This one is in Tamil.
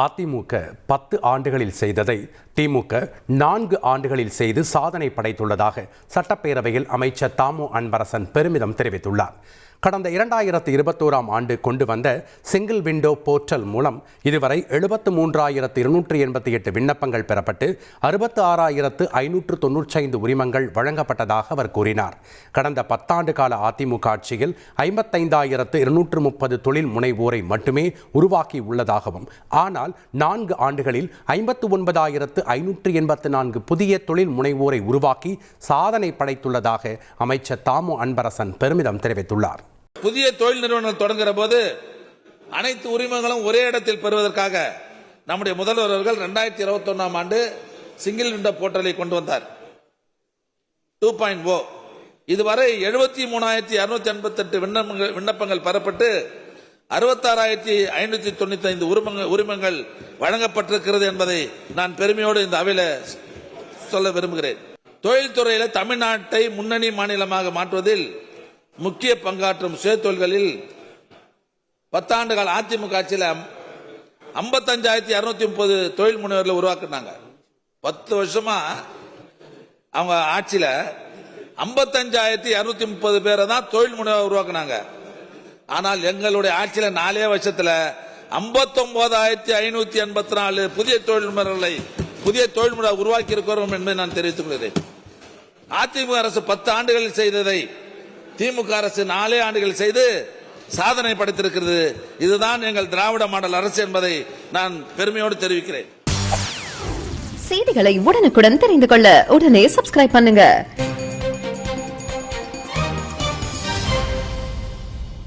அதிமுக 10 ஆண்டுகளில் செய்ததை திமுக 4 ஆண்டுகளில் செய்து சாதனை படைத்துள்ளதாக சட்டப்பேரவையில் அமைச்சர் தாமு அன்பரசன் பெருமிதம் தெரிவித்துள்ளார். கடந்த 2021ஆம் ஆண்டு கொண்டு வந்த சிங்கிள் விண்டோ போர்ட்டல் மூலம் இதுவரை 73,288 விண்ணப்பங்கள் பெறப்பட்டு 66,595 உரிமங்கள் வழங்கப்பட்டதாக அவர் கூறினார். கடந்த 10 ஆண்டு கால அதிமுக ஆட்சியில் 55,230 தொழில் முனைவோரை மட்டுமே உருவாக்கி உள்ளதாகவும், ஆனால் 4 ஆண்டுகளில் 59,584 புதிய தொழில் முனைவோரை உருவாக்கி சாதனை படைத்துள்ளதாக அமைச்சர் தாமு அன்பரசன் பெருமிதம் தெரிவித்துள்ளார். புதிய தொழில் நிறுவனங்கள் தொடங்குகிற போது அனைத்து உரிமங்களும் ஒரே இடத்தில் பெறுவதற்காக நம்முடைய முதல்வர் அவர்கள் 2021ஆம் ஆண்டு சிங்கிள் விண்டோ போர்ட்டலை கொண்டு வந்தார் 2.0. இதுவரை 73,288 விண்ணப்பங்கள் பெறப்பட்டு 66,595 உரிமங்கள் வழங்கப்பட்டிருக்கிறது என்பதை நான் பெருமையோடு இந்த அவையில் சொல்ல விரும்புகிறேன். தொழில்துறையில் தமிழ்நாட்டை முன்னணி மாநிலமாக மாற்றுவதில் முக்கிய பங்காற்றும் சுயதொழில்களில் 10 ஆண்டுகள் அதிமுக ஆட்சியில் 55,230 தொழில் முனைவர்களை உருவாக்குனாங்க. 10 வருஷமா அவங்க ஆட்சியில் 55,230 பேரை தான் தொழில் முனைவர் உருவாக்குனாங்க. ஆனால் எங்களுடைய ஆட்சியில் 4 வருஷத்தில் 59,584 புதிய தொழில் முனைவர்கள் உருவாக்கி இருக்கிறோம் என்பதை நான் தெரிவித்துக் கொள்கிறேன். அதிமுக அரசு 10 ஆண்டுகளில் செய்ததை திமுக அரசு 4 ஆண்டுகள் செய்து சாதனை படைத்திருக்கிறது. இதுதான் எங்கள் திராவிட மாடல் அரசு என்பதை நான் பெருமையோடு தெரிவிக்கிறேன். செய்திகளை உடனுக்குடன் தெரிந்து கொள்ள உடனே சப்ஸ்கிரைப் பண்ணுங்க.